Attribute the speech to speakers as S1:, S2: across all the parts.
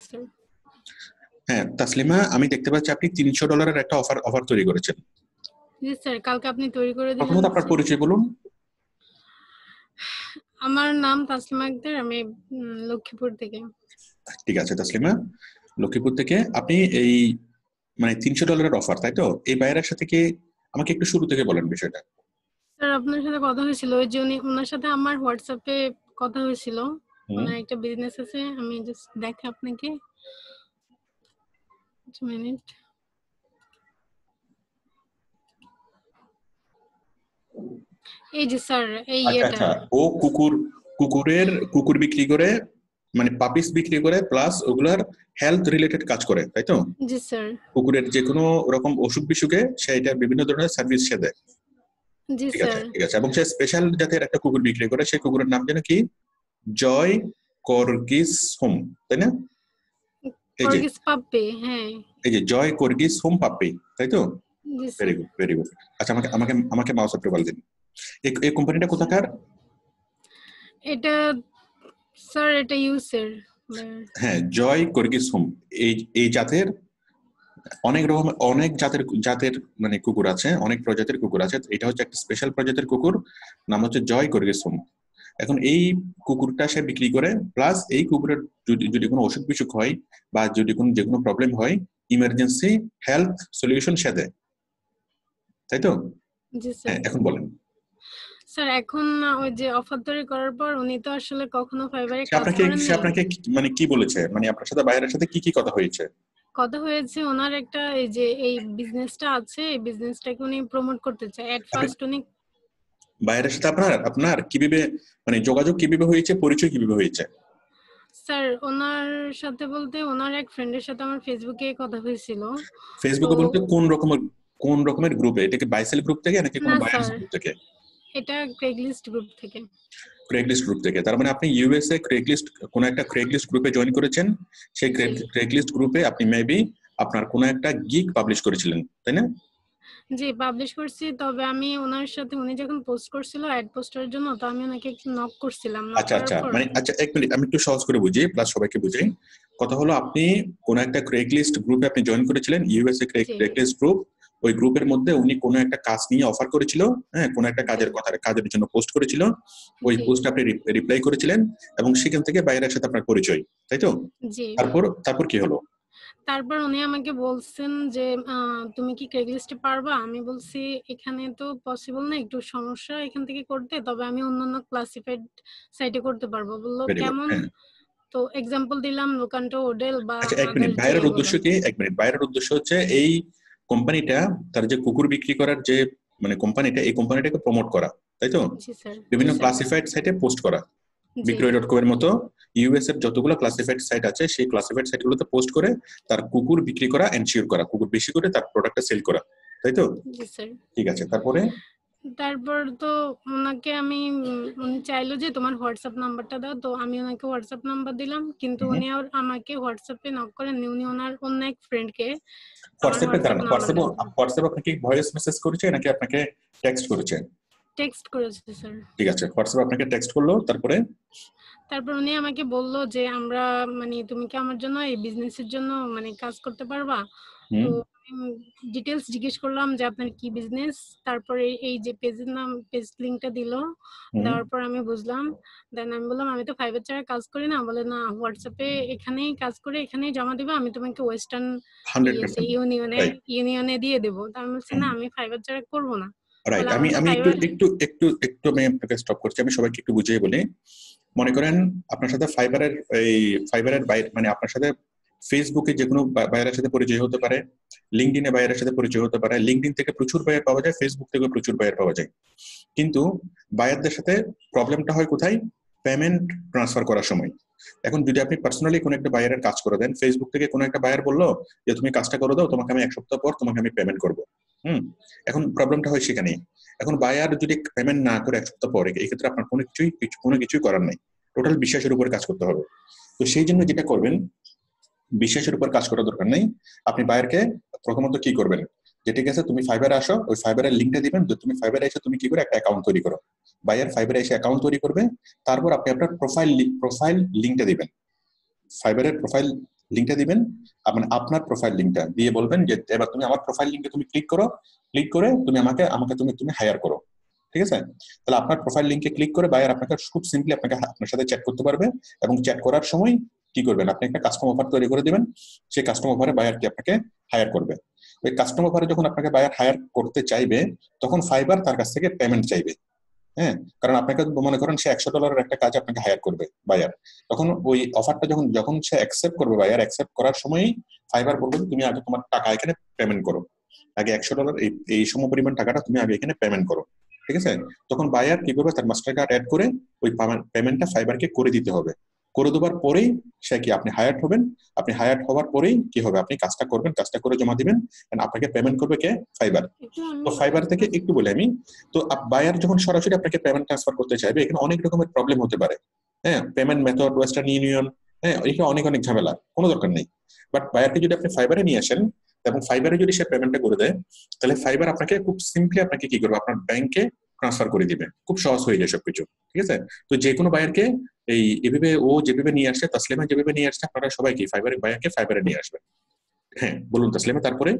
S1: Sir.
S2: হ্যাঁ তাসলিমা, আমি দেখতে পাচ্ছি আপনি $300 একটা অফার তৈরি করেছেন।
S1: জি স্যার, কালকে আপনি তৈরি করে দিলেন।
S2: প্রথমত আপনার পরিচয় বলুন।
S1: আমার নাম তাসলিমা আক্তার, আমি লক্ষ্মীপুর থেকে।
S2: ঠিক আছে তাসলিমা, লক্ষ্মীপুর থেকে আপনি এই মানে $300 অফার, তাই তো? এই বাইরের সাথে কি আমাকে একটু শুরু থেকে বলেন বিষয়টা।
S1: স্যার আপনার সাথে কথা হয়েছিল, ওই যে ওনার সাথে আমার হোয়াটসঅ্যাপে কথা হয়েছিল। ওনার একটা বিজনেস আছে, আমি জাস্ট দেখে আপনাকে মিনিট। এই যে স্যার এই
S2: আচ্ছা
S1: এটা।
S2: আচ্ছা, ও কুকুর বিক্রি করে, মানে পাপিস বিক্রি করে, প্লাস ওগুলার হেলথ রিলেটেড কাজ করে, তাই তো?
S1: জি স্যার।
S2: কুকুরের যে কোনো রকম অসুখ বিসুখে সে এটা বিভিন্ন ধরনের সার্ভিস সে দেয়।
S1: জি
S2: ঠিক আছে
S1: স্যার।
S2: ঠিক আছে, এবং সে স্পেশাল জাতের একটা কুকুর বিক্রি করে, সেই কুকুরের নাম যেন কি? জয় কর্গিস হোম, তাই না? এই যে
S1: কর্গিস পাপ্পি, হ্যাঁ।
S2: এই যে জয় কর্গিস হোম পাপ্পি, তাই তো?
S1: জি
S2: very
S1: sir.
S2: Good very good. আচ্ছা, আমাকে আমাকে আমাকে মাউস অ্যাপ্রুভাল দিন। এই কোম্পানিটা কোথাকার?
S1: এটা স্যার এটা ইউসের।
S2: হ্যাঁ, জয় কর্গিস হোম। এই এই জাতের অনেক জাতের জাতের মানে কুকুর আছে, অনেক প্রজাতির কুকুর আছে। এটা হচ্ছে একটা স্পেশাল প্রজাতির কুকুর, নাম হচ্ছে জয় কর্গিস হোম। এখন এই কুকুরটা সে বিক্রি করে, প্লাস এই কুকুরের যদি যদি কোনো অসুখ বিসুখ হয় বা যদি কোনো যে কোনো প্রবলেম হয়, ইমার্জেন্সি হেলথ সলিউশন সে দেয়, তাই তো?
S1: জি স্যার।
S2: হ্যাঁ, এখন বলেন।
S1: স্যার এখন ওই যে অফার তৈরি করার পর উনি তো আসলে কখনো ফাইবারে
S2: সে
S1: কাজ
S2: আপনাকে সে
S1: করেননি।
S2: আপনাকে মানে কি বলেছে, মানে আপনার সাথে বাইরের সাথে কি কি কথা হয়েছে?
S1: কথা হয়েছে ওনার একটা, এই যে এই বিজনেসটা আছে, এই বিজনেসটাকে উনি প্রমোট করতে চায়। এট
S2: আপনি
S1: ফার্স্ট উনি
S2: বাইরের সাথে আপনার আপনার কিভাবে মানে যোগাযোগ কিভাবে হয়েছে, পরিচয় কিভাবে হয়েছে?
S1: স্যার ওনার সাথে বলতে ওনার এক ফ্রেন্ডের সাথে আমার ফেসবুকে কথা হয়েছিল। তো
S2: ফেসবুকে বলতে কোন রকমের গ্রুপে? এটা কি বাইসেল গ্রুপ থেকে নাকি
S1: না
S2: কোনো বায়ার্স
S1: স্যার,
S2: গ্রুপ থেকে?
S1: এটা ক্রেগলিস্ট গ্রুপ থেকে।
S2: ক্রেগলিস্ট গ্রুপ থেকে। তার মানে আপনি ইউএসএ ক্রেগলিস্ট, কোন একটা ক্রেগলিস্ট গ্রুপে জয়েন করেছেন। সেই
S1: জি
S2: ক্রেগলিস্ট গ্রুপে আপনি মেবি আপনার কোন একটা গিগ পাবলিশ করেছিলেন, তাই না?
S1: জি পাবলিশ করছি, তবে আমি ওনার সাথে উনি যখন পোস্ট করছিল অ্যাড পোস্টের জন্য, তো আমি ওনাকে একটু নক করছিলাম, নক
S2: আচ্ছা
S1: করার
S2: আচ্ছা,
S1: পর।
S2: মানে আচ্ছা, এক মিনিট, আমি একটু সহজ করে বুঝি, প্লাস সবাইকে বুঝাই। কথা হলো, আপনি কোন একটা ক্রেগলিস্ট গ্রুপে আপনি জয়েন করেছিলেন, ইউএসএ
S1: জি
S2: ক্রেগলিস্ট গ্রুপ। ওই গ্রুপের মধ্যে উনি কোনো একটা কাজ নিয়ে অফার করেছিল, হ্যাঁ, কোন একটা
S1: জি
S2: কাজের জন্য পোস্ট করেছিল। ওই
S1: জি
S2: পোস্টে আপনি রিপ্লাই করেছিলেন, এবং সেখান থেকে বাইরের সাথে আপনার পরিচয়, তাই তো?
S1: জি।
S2: তারপর কি হলো?
S1: তারপর উনি আমাকে বলছেন যে তুমি কি ক্রেগলিস্টে পারবা? আমি বলছি এখানে তো পসিবল না, একটু সমস্যা এখান থেকে করতে, তবে আমি অন্যান্য ক্লাসিফাইড সাইটে করতে পারবো। বললো
S2: ভেরি গুড,
S1: কেমন?
S2: হ্যাঁ।
S1: তো এক্সাম্পল দিলাম লোকান্টো, ওডেল বা
S2: আচ্ছা, এক মিনিট,
S1: আদার্স যে
S2: বাইরের
S1: এগুলো।
S2: উদ্দেশ্য কি? এক মিনিট, বাইরের উদ্দেশ্য হচ্ছে এই কোম্পানিটা, তার যে কুকুর বিক্রি করার যে মানে কোম্পানিটা, এই কোম্পানিটাকে প্রমোট করা, তাই তো?
S1: জি স্যার। জি
S2: বিভিন্ন
S1: স্যার।
S2: ক্লাসিফাইড সাইটে পোস্ট করা,
S1: জি
S2: বিক্রয়.com এর মতো ইউএস এর যতগুলো ক্লাসিফাইড সাইট আছে, সেই ক্লাসিফাইড সাইটগুলোতে পোস্ট করে তার কুকুর বিক্রি করা, এনশিওর করা, কুকুর বেশি করে তার প্রোডাক্টটা সেল করা, তাই তো?
S1: জি স্যার।
S2: ঠিক আছে, তারপরে?
S1: তারপর তো ওনাকে আমি উনি চাইলো যে তোমার হোয়াটসঅ্যাপ নাম্বারটা দাও, তো আমি ওনাকে হোয়াটসঅ্যাপ নাম্বার দিলাম, কিন্তু উনি আর আমাকে হোয়াটসঅ্যাপে নক করেননি, উনি ওনার অন্য এক ফ্রেন্ডকে আমার
S2: হোয়াটসঅ্যাপে দাঁড়ান,
S1: হোয়াটসঅ্যাপ নাম্বারটা দিলেন।
S2: হোয়াটসঅ্যাপ আপনাকে ভয়েস মেসেজ করেছে নাকি আপনাকে টেক্সট করেছে?
S1: টেক্সট করেছে স্যার।
S2: ঠিক আছে, হোয়াটসঅ্যাপ আপনাকে টেক্সট করলো, তারপরে?
S1: তারপর উনি আমাকে বলল যে আমরা মানে তুমি কি আমার জন্য এই বিজনেসের জন্য মানে কাজ করতে পারবা? তো
S2: হুম
S1: ডিটেলস জিজ্ঞেস করলাম যে আপনার কি বিজনেস। তারপরে এই যে পেজের নাম, পেজ লিংকটা দিল,
S2: হুম
S1: দেওয়ার পর আমি বুঝলাম। দেন আমি বললাম আমি তো ফাইবার ছাড়া কাজ করি না। বলে না, হোয়াটসঅ্যাপে এখানেই কাজ করে এখানেই জমা দিবা, আমি তোমাকে ওয়েস্টার্ন ইয়েতে
S2: 100%। রাইট
S1: ইউনিয়নে দিয়ে দেবো। তা আমি বলছি না, আমি ফাইবার ছাড়া করবো না।
S2: রাইট।
S1: বলে
S2: আমি
S1: আমার তো
S2: আমি একটু
S1: ফাইবার।
S2: একটু একটু একটু আমি আপনাকে স্টপ করছি, আমি সবাইকে একটু বুঝিয়ে বলি। মনে করেন আপনার সাথে ফাইবারের বাইরে, মানে আপনার সাথে ফেসবুকে যে কোনো বায়ারের সাথে পরিচয় হতে পারে, লিঙ্কডিনে বায়ারের সাথে পরিচয় হতে পারে। লিঙ্কডিন থেকে প্রচুর বায়ার পাওয়া যায়, ফেসবুক থেকে প্রচুর বায়ার পাওয়া যায়। কিন্তু বায়ারদের সাথে প্রবলেমটা হয় কোথায়? পেমেন্ট ট্রান্সফার করার সময়। এখন যদি আপনি পার্সোনালি কোনো একটা বায়ারের কাজ করে দেন, ফেসবুক থেকে কোনো একটা বায়ার বললো যে তুমি কাজটা করে দাও, তোমাকে আমি 1 সপ্তাহ পর তোমাকে আমি পেমেন্ট করবো। হুম এখন প্রবলেমটা হয় সেখানে। এখন বায়ার যদি পেমেন্ট না করে 1 সপ্তাহ পরে, এই ক্ষেত্রে আপনার কোনো কিছুই করার নাই। টোটাল বিশ্বাসের উপরে কাজ করতে হবে। তো সেই জন্য যেটা করবেন, বিশ্বাসের উপর কাজ করার দরকার নেই। আপনি বায়ারকে প্রথমত কি করবেন, যে ঠিক আছে তুমি ফাইবারে আসো, ওই ফাইবারের লিঙ্কটা দিবেন। তো তুমি ফাইবারে এসে তুমি কি করে একটা অ্যাকাউন্ট তৈরি করো। বায়ার ফাইবারে এসে অ্যাকাউন্ট তৈরি করবে, তারপর আপনি আপনার প্রোফাইল লিঙ্কটা দিবেন। ফাইবারের প্রোফাইল লিঙ্কটা দিবেন, মানে আপনার প্রোফাইল লিঙ্কটা দিয়ে বলবেন যে এবার তুমি আমার প্রোফাইল লিঙ্কে তুমি ক্লিক করো, ক্লিক করে তুমি আমাকে আমাকে তুমি তুমি হায়ার করো। ঠিক আছে? তাহলে আপনার প্রোফাইল লিঙ্কে ক্লিক করে বায়ার আপনাকে খুব সিম্পলি আপনাকে আপনার সাথে চ্যাট করতে পারবে, এবং চ্যাট করার সময় কি করবেন, আপনি একটা কাস্টম অফার তৈরি করে দিবেন, সেই কাস্টম অফারে বায়ার কি আপনাকে হায়ার করবে। ওই কাস্টম অফারে যখন আপনাকে বায়ার হায়ার করতে চাইবে, তখন ফাইবার তার কাছ থেকে পেমেন্ট চাইবে। হ্যাঁ, কারণ আপনাকে মনে করেন সে $100 একটা কাজ আপনাকে হায়ার করবে বায়ার, তখন ওই অফারটা যখন যখন সে অ্যাকসেপ্ট করবে, বায়ার অ্যাকসেপ্ট করার সময়ই ফাইবার বলবে তুমি আগে তোমার টাকা এখানে পেমেন্ট করো, আগে $100 এই সমপরিমাণ টাকাটা তুমি আগে এখানে পেমেন্ট করো। ঠিক আছে? তখন বায়ার কি করবে, তার মাস্টার কার্ড অ্যাড করে ওই পেমেন্টটা ফাইবারকে করে দিতে হবে। করে দেওয়ার পরেই সে কি আপনি হায়ার হবেন, আপনি হায়ার হওয়ার পরেই কি হবে, আপনি কাজটা করবেন, কাজটা করে জমা দিবেন, আপনাকে পেমেন্ট করবে কে, ফাইবার। তো ফাইবার থেকে একটু বলে আমি, তো বায়ার যখন সরাসরি আপনাকে পেমেন্ট ট্রান্সফার করতে চাইবে, এখানে অনেক রকমের প্রবলেম হতে পারে। হ্যাঁ, পেমেন্ট মেথড, ওয়েস্টার্ন ইউনিয়ন, হ্যাঁ, এখানে অনেক অনেক ঝামেলা, কোনো দরকার নেই। বাট বায়ারকে যদি আপনি ফাইবারে নিয়ে আসেন এবং ফাইবারে যদি সে পেমেন্টটা করে দেয়, তাহলে ফাইবার আপনাকে খুব সিম্পলি আপনাকে কি করবে, আপনার ব্যাংকে ট্রান্সফার করে দিবে, খুব সহজ হয়ে যায় সবকিছু। ঠিক আছে? তো যে কোনো বায়ারকে এভাবে ও যেভাবে নিয়ে আসছে, তাসলিমা যেভাবে নিয়ে আসছে, আপনারা সবাই কি ফাইবারে বায়ারকে ফাইবারে নিয়ে আসবেন। হ্যাঁ, বলুন তাসলিমা, তারপরে?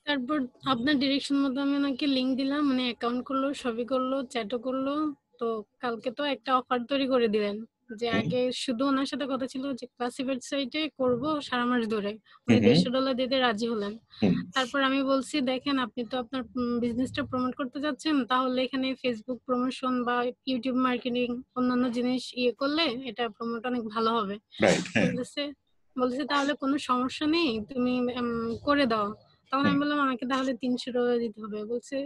S1: তারপর আপনার ডিরেকশন মতো আমি ওনাকে লিংক দিলাম, মানে অ্যাকাউন্ট করলো, সবই করলো, চ্যাটও করলো। তো কালকে তো একটা অফার তৈরি করে দিলেন, যে আগে শুধু ওনার সাথে কথা ছিল যে ক্লাসিফাইড সাইটে করবো সারা মাস ধরে, উনি $150 দিতে রাজি হলেন। তারপর আমি বলছি দেখেন আপনি তো আপনার বিজনেসটা প্রমোট করতে যাচ্ছেন, তাহলে এখানে ফেসবুক প্রমোশন বা ইউটিউব মার্কেটিং অন্যান্য জিনিস করলে এটা প্রমোট অনেক ভালো হবে। বলতেছে তাহলে কোনো সমস্যা নেই, তুমি করে দাও। তখন আমি বললাম আমাকে তাহলে $300 দিতে হবে। বলছে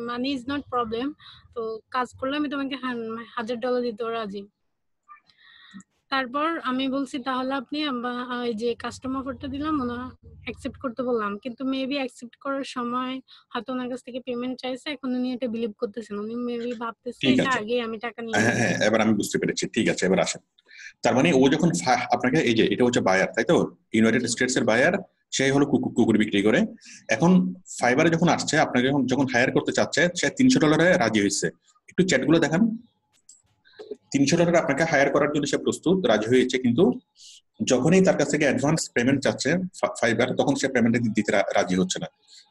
S1: মানি ইজ নট প্রবলেম, তো কাজ করলে আমি তোমাকে $1000 দিতেও রাজি। তারপর আমি বলছি তাহলে আপনি এই যে কাস্টমার অফারটা দিলাম ওনা অ্যাকসেপ্ট করতে বললাম, কিন্তু মেবি অ্যাকসেপ্ট করার সময় হয়তো ওনার কাছ থেকে পেমেন্ট চাইছে, এখন উনি এটা বিলিভ করতেছেন, উনি মেবি ভাবতেছে এটা আগে আমি টাকা নিয়ে নিয়েছি।
S2: হ্যাঁ, এবার আমি বুঝতে পেরেছি। ঠিক আছে, এবার আসেন। তার মানে ও যখন আপনাকে, এই যে এটা হচ্ছে বায়ার, তাই তো, ইউনাইটেড স্টেটস এর বায়ার, সেই হলো কুকুর বিক্রি করে। এখন ফাইবারে যখন আসছে, আপনাকে যখন হায়ার করতে চাচ্ছে, সে $300 রাজি হয়েছে। একটু চ্যাটগুলো দেখান। $300 আপনাকে হায়ার করার জন্য সে প্রস্তুত, রাজি হয়েছে, কিন্তু যখনই তার কাছ থেকে অ্যাডভান্স পেমেন্ট চাচ্ছে ফাইবার, তখন সে পেমেন্ট দিতে রাজি হচ্ছে না।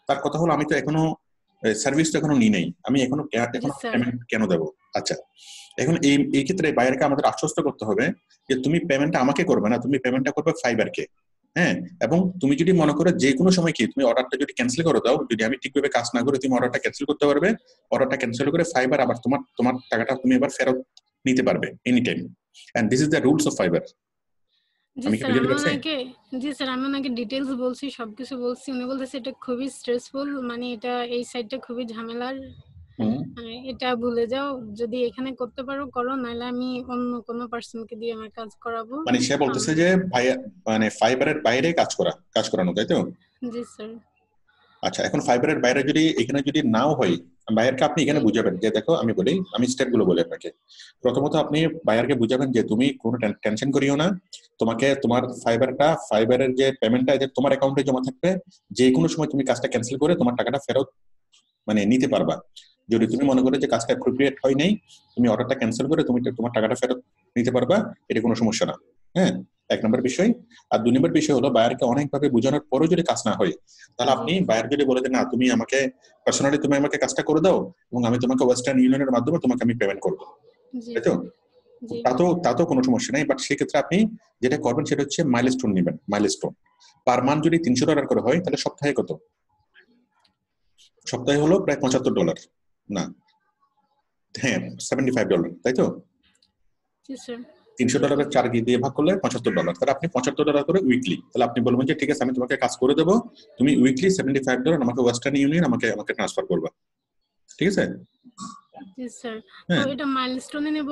S2: তার কথা হলো আমি তো এখনো সার্ভিস তো এখনো নিই নাই, আমি এখনো পেমেন্ট কেন দেবো? আচ্ছা, এখন এই ক্ষেত্রে বায়ারকে আমাদের আশ্বস্ত করতে হবে যে তুমি পেমেন্টটা আমাকে করবে না, তুমি পেমেন্টটা করবে ফাইবারকে। হ্যাঁ, এবং তুমি যদি মনে করো যে কোনো সময় কি তুমি অর্ডারটা যদি ক্যান্সেল করে দাও, যদি আমি ঠিকভাবে কাজ না করে, তুমি অর্ডারটা ক্যান্সেল করতে পারবে। অর্ডারটা ক্যান্সেল করে ফাইবার আবার তোমার তোমার টাকাটা তুমি এবার ফেরত নিতে পারবে any time. And this is the rules of fibre.
S1: জি স্যার, আমি ওনাকে ডিটেলস বলছি, সবকিছু বলছি। উনি বলতেছে এটা খুবই স্ট্রেসফুল, মানে এটা এই সাইডটা খুবই ঝামেলার, এটা ভুলে যাও, যদি এখানে করতে পারো করো, নাহলে আমি অন্য কোনো পার্সনকে দিয়ে আমার কাজ করাবো।
S2: মানে সে বলতেছে যে মানে ফাইবারের বাইরে কাজ করানো, তাই তো?
S1: জি স্যার।
S2: আচ্ছা, এখন ফাইবারের বাইরে যদি এখানে যদি নাও হয়, বায়ারকে আপনি এখানে বুঝাবেন যে দেখো, আমি স্টেপ গুলো বলি আপনাকে। প্রথমত আপনি বায়ারকে বুঝাবেন যে তুমি কোনো টেনশন করিও না, তোমাকে তোমার ফাইবারের যে পেমেন্টটা তোমার অ্যাকাউন্টে জমা থাকবে, যে কোনো সময় তুমি কাজটা ক্যান্সেল করে তোমার টাকাটা ফেরত মানে নিতে পারবা। যদি তুমি মনে করো যে কাজটা অ্যাপ্রোপ্রিয়েট হয় নাই, তুমি অর্ডারটা ক্যান্সেল করে তুমি তোমার টাকাটা ফেরত নিতে পারবা, এটা কোনো সমস্যা না। হ্যাঁ, 1 নম্বর বিষয়। আর 2 নম্বর বিষয় হলো বায়ারকে অনেকভাবে বোঝানোর পরেও যদি কাজ না হয়, তাহলে আপনি বায়ার যদি বলে যে না, তুমি আমাকে পার্সোনালি তুমি আমাকে কাজটা করে দাও এবং আমি তোমাকে ওয়েস্টার্ন ইউনিয়নের মাধ্যমে তোমাকে আমি পেমেন্ট করবো, তাই তো? তাতেও কোনো সমস্যা নেই। বাট সেক্ষেত্রে আপনি যেটা করবেন সেটা হচ্ছে মাইলস্টোন নেবেন। মাইলস্টোন পার মান্থ যদি $300 করে হয়, তাহলে সপ্তাহে কত? সপ্তাহে হলো প্রায় $75, না হ্যাঁ $75, তাই তো? $300 4 দিয়ে ভাগ করলে $75, তাহলে আপনি $75 করে উইকলি। তাহলে আপনি বলবেন যে ঠিক আছে, আমি তোমাকে কাজ করে দেবো, তুমি উইকলি $75 আমাকে ওয়েস্টার্ন ইউনিয়ন আমাকে ট্রান্সফার করবা। ঠিক আছে?
S1: জি স্যার। তো এটা মাইলস্টোনে নেব?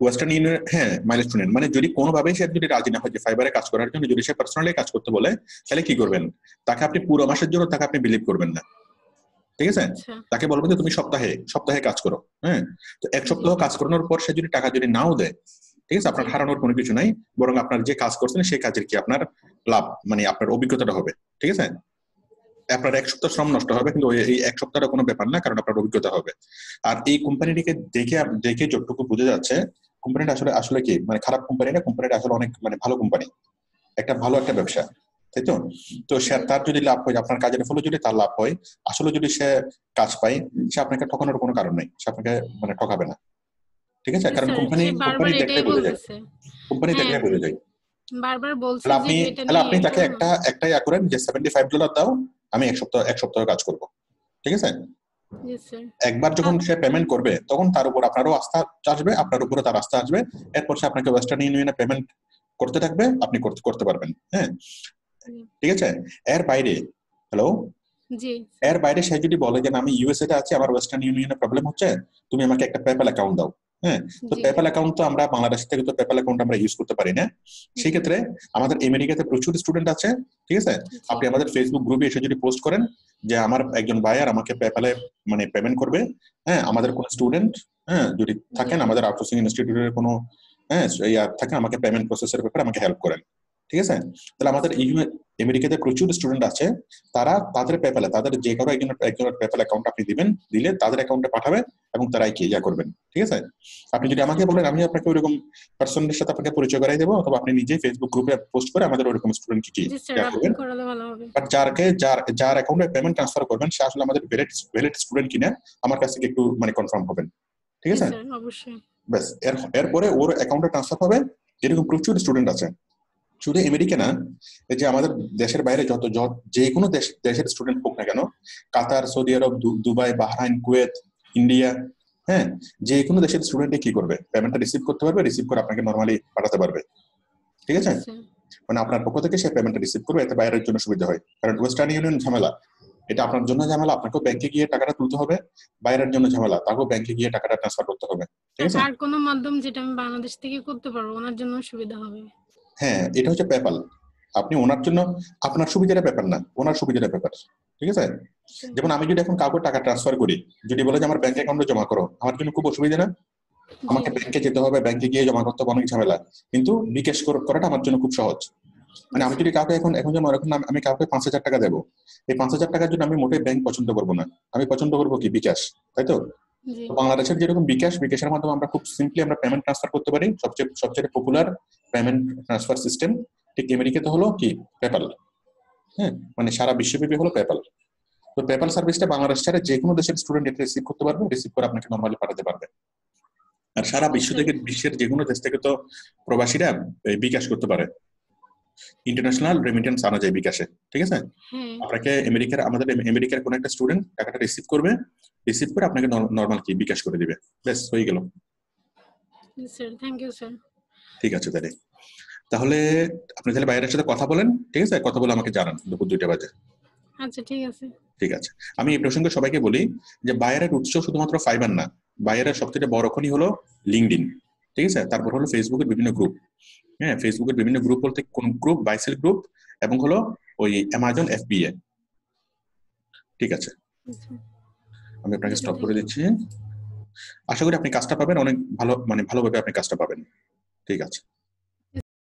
S2: ওয়েস্টার্ন ইউনিয়ন, হ্যাঁ মাইলস্টোন। মানে যদি কোনোভাবেই সে যদি রাজি না হয় যে ফাইবারে কাজ করার জন্য, যদি সে পার্সোনালি কাজ করতে বলে, তাহলে কি করবেন, তাকে আপনি পুরো মাসের জন্য তাকে আপনি বিলিভ করবেন না। ঠিক আছে? তাকে বলবেন যে তুমি সপ্তাহে কাজ করো। হ্যাঁ, তো 1 সপ্তাহ কাজ করানোর পর সে যদি টাকা যদি নাও দেয়, ঠিক আছে, আপনার হারানোর কোনো কিছু নাই, বরং আপনার যে কাজ করছেন সেই কাজের কি আপনার লাভ, মানে আপনার অভিজ্ঞতাটা হবে। ঠিক আছে? আপনার 1 সপ্তাহ শ্রম নষ্ট হবে, কিন্তু এই 1 সপ্তাহটা কোনো ব্যাপার না, কারণ আপনার অভিজ্ঞতা হবে। আর এই কোম্পানিটিকে দেখে যতটুকু বোঝা যাচ্ছে, কোম্পানিটা আসলে কি মানে খারাপ কোম্পানি না, কোম্পানিটা আসলে অনেক মানে ভালো কোম্পানি। একটা ভালো একটা ব্যবসা, তাই তো? তো সে তার যদি লাভ হয়, আপনার কাজের ফলে যদি তার লাভ হয়, আসলে যদি সে কাজ পায়, সে আপনাকে ঠকানোর কোনো কারণ নেই, সে আপনাকে মানে ঠকাবে না, ঠিক আছে?
S1: জি
S2: কারণ
S1: স্যার,
S2: কোম্পানি
S1: সে
S2: কোম্পানি
S1: বারবার
S2: দেখলে
S1: এটাই
S2: বোঝা যায়,
S1: বলতেছে।
S2: কোম্পানি
S1: হ্যাঁ,
S2: দেখলে বোঝা যায়।
S1: বারবার বলছে
S2: তাহলে
S1: যে
S2: আপনি
S1: এটা
S2: তাহলে
S1: নিয়ে
S2: আপনি
S1: ইয়ে
S2: তাকে
S1: করো না।
S2: একটা ইয়া করেন যে $75 দাও, আমি এক সপ্তাহ কাজ করব, ঠিক আছে?
S1: জি স্যার।
S2: একবার যখন সে পেমেন্ট করবে, তখন তার উপর আপনারও আস্থা আসবে, আপনার উপরে তার আস্থা আসবে, এরপর সে আপনাকে ওয়েস্টার্ন ইউনিয়নে পেমেন্ট করতে থাকবে, আপনি করতে করতে পারবেন। হ্যাঁ,
S1: জি
S2: ঠিক আছে। এর বাইরে, হ্যালো,
S1: জি স্যার।
S2: এর বাইরে সে যদি বলে যে না, আমি ইউএসএ তে আছি, আমার ওয়েস্টার্ন ইউনিয়নে প্রবলেম হচ্ছে, তুমি আমাকে একটা পেপ্যাল অ্যাকাউন্ট দাও। হ্যাঁ, তো
S1: জি
S2: পেপ্যাল অ্যাকাউন্ট তো আমরা বাংলাদেশ থেকে তো পেপ্যাল অ্যাকাউন্ট আমরা ইউজ করতে পারি না। সেই
S1: জি
S2: ক্ষেত্রে আমাদের আমেরিকাতে প্রচুর স্টুডেন্ট আছে, ঠিক আছে?
S1: জি
S2: আপনি আমাদের ফেসবুক গ্রুপে এসে যদি পোস্ট করেন যে আমার একজন বায়ার আমাকে পেপ্যালে মানে পেমেন্ট করবে, হ্যাঁ, আমাদের কোনো স্টুডেন্ট, হ্যাঁ, যদি
S1: জি
S2: থাকেন আমাদের আউটসোর্সিং ইনস্টিটিউটের কোনো, হ্যাঁ, ইয়া থাকে, আমাকে পেমেন্ট প্রসেসের ব্যাপারে আমাকে হেল্প করেন, ঠিক আছে? তাহলে আমাদের
S1: স্যার।
S2: আমেরিকাতে প্রচুর স্টুডেন্ট আছে, তারা তাদের পেপ্যালে, তাদের যে কারো একজনের পেপ্যাল অ্যাকাউন্ট আপনি দিবেন, দিলে তাদের অ্যাকাউন্টে পাঠাবে এবং তারাই কি ইয়া করবেন, ঠিক আছে? আপনি যদি আমাকে বলেন, আমি আপনাকে ওইরকম পার্সনের সাথে আপনাকে পরিচয় করাই দেবো, অথবা আপনি নিজেই ফেসবুক গ্রুপে পোস্ট করে আমাদের ওইরকম স্টুডেন্টকে কি
S1: জি স্যার,
S2: ইয়া
S1: আপনি
S2: করবেন।
S1: করালে ভালো হবে।
S2: বাট যার অ্যাকাউন্টে পেমেন্ট ট্রান্সফার করবেন, সে আসলে আমাদের ভ্যালিড স্টুডেন্ট কিনা আমার কাছ থেকে একটু মানে কনফার্ম হবেন, ঠিক
S1: জি
S2: আছে?
S1: স্যার, অবশ্যই।
S2: ব্যাস, এরপরে ওর অ্যাকাউন্টে ট্রান্সফার হবে। এরকম প্রচুর স্টুডেন্ট আছে, শুধু আমেরিকা না, এই যে আমাদের দেশের বাইরে যে কোনো দেশের স্টুডেন্ট হোক না কেন, কাতার, সৌদি আরব, দুবাই, বাহরাইন, কুয়েত, ইন্ডিয়া, হ্যাঁ, যে কোনো দেশের স্টুডেন্টে কি করবে, পেমেন্টটা রিসিভ করতে পারবে, রিসিভ করে আপনাকে নর্মালি পাঠাতে পারবে, ঠিক
S1: জি
S2: আছে?
S1: স্যার।
S2: মানে আপনার পক্ষ থেকে সে পেমেন্টটা রিসিভ করবে, এতে বাইরের জন্য সুবিধা হয়। কারণ ওয়েস্টার্ন ইউনিয়ন ঝামেলা, এটা আপনার জন্য ঝামেলা, আপনাকেও ব্যাংকে গিয়ে টাকাটা তুলতে হবে, বাইরের জন্য ঝামেলা, তাকেও ব্যাংকে গিয়ে টাকাটা ট্রান্সফার করতে হবে, ঠিক
S1: স্যার,
S2: আছে?
S1: আর কোনো মাধ্যম যেটা আমি বাংলাদেশ থেকে করতে পারবো, ওনার জন্য সুবিধা হবে।
S2: হ্যাঁ, এটা হচ্ছে পেপ্যাল। আপনি ওনার জন্য, আপনার সুবিধাটা ব্যাপার না, ওনার সুবিধাটা ব্যাপার, ঠিক আছে?
S1: স্যার।
S2: যেমন আমি যদি এখন কাউকে টাকা ট্রান্সফার করি, যদি বলে যে আমার ব্যাংক অ্যাকাউন্টে জমা করো, আমার জন্য খুব অসুবিধা না?
S1: জি
S2: আমাকে
S1: জি
S2: ব্যাংকে যেতে হবে, ব্যাংকে গিয়ে জমা করতে হবে, অনেক ঝামেলা। কিন্তু বিকাশ করাটা আমার জন্য খুব সহজ। মানে
S1: জি
S2: আমি
S1: স্যার।
S2: যদি কাউকে এখন যেমন এখন আমি কাউকে 5,000 টাকা দেবো, এই 5,000 টাকার জন্য আমি মোটেই ব্যাংক পছন্দ করবো না, আমি পছন্দ করবো কি, বিকাশ, তাই তো?
S1: জি
S2: তো বাংলাদেশের যেরকম বিকাশের মাধ্যমে আমরা খুব সিম্পলি আমরা পেমেন্ট ট্রান্সফার করতে পারি, সবচেয়ে পপুলার পেমেন্ট ট্রান্সফার সিস্টেম, ঠিক আমেরিকাতে হলো কি, পেপ্যাল। হ্যাঁ, মানে সারা বিশ্বব্যাপী হলো পেপ্যাল। তো পেপ্যাল সার্ভিসটা বাংলাদেশ ছাড়া যে কোনো দেশের স্টুডেন্ট এটা রিসিভ করতে পারবে, রিসিভ করে আপনাকে নর্মালি পাঠাতে পারবে। আর সারা
S1: জি স্যার।
S2: বিশ্বের যে কোনো দেশ থেকে তো প্রবাসীরা বিকাশ করতে পারে, ইন্টারন্যাশনাল রেমিটেন্স আনা যায় বিকাশে, ঠিক আছে?
S1: হ্যাঁ।
S2: আপনাকে আমাদের আমেরিকার কোনো একটা স্টুডেন্ট টাকাটা রিসিভ করবে, রিসিভ করে আপনাকে নর্মাল কি বিকাশ করে দিবে, ব্যাস হয়ে গেল।
S1: জি স্যার, থ্যাংক ইউ স্যার।
S2: ঠিক আছে তাহলে, তাহলে আপনি তাহলে বাইরের সাথে কথা বলেন, ঠিক আছে? কথা বলে আমাকে জানান দুপুর 2টা বাজে।
S1: আচ্ছা, ঠিক আছে।
S2: ঠিক আছে। আমি এই প্রসঙ্গে সবাইকে বলি যে বাইরের উৎস শুধুমাত্র ফাইবার না, বাইরের সবথেকে বড় খনি হলো লিঙ্কডইন, ঠিক আছে? তারপর হলো ফেসবুকের বিভিন্ন গ্রুপ। হ্যাঁ, ফেসবুকের বিভিন্ন গ্রুপ বলতে কোন গ্রুপ, বাইসেল গ্রুপ, এবং হলো ওই অ্যামাজন এফবিএ, ঠিক আছে?
S1: আচ্ছা।
S2: আমি আপনাকে
S1: আচ্ছা,
S2: স্টপ
S1: থ্যাংক
S2: করে
S1: ইউ।
S2: দিচ্ছি। আশা করি আপনি কাজটা পাবেন, অনেক ভালো, মানে ভালোভাবে আপনি কাজটা পাবেন, ঠিক আছে?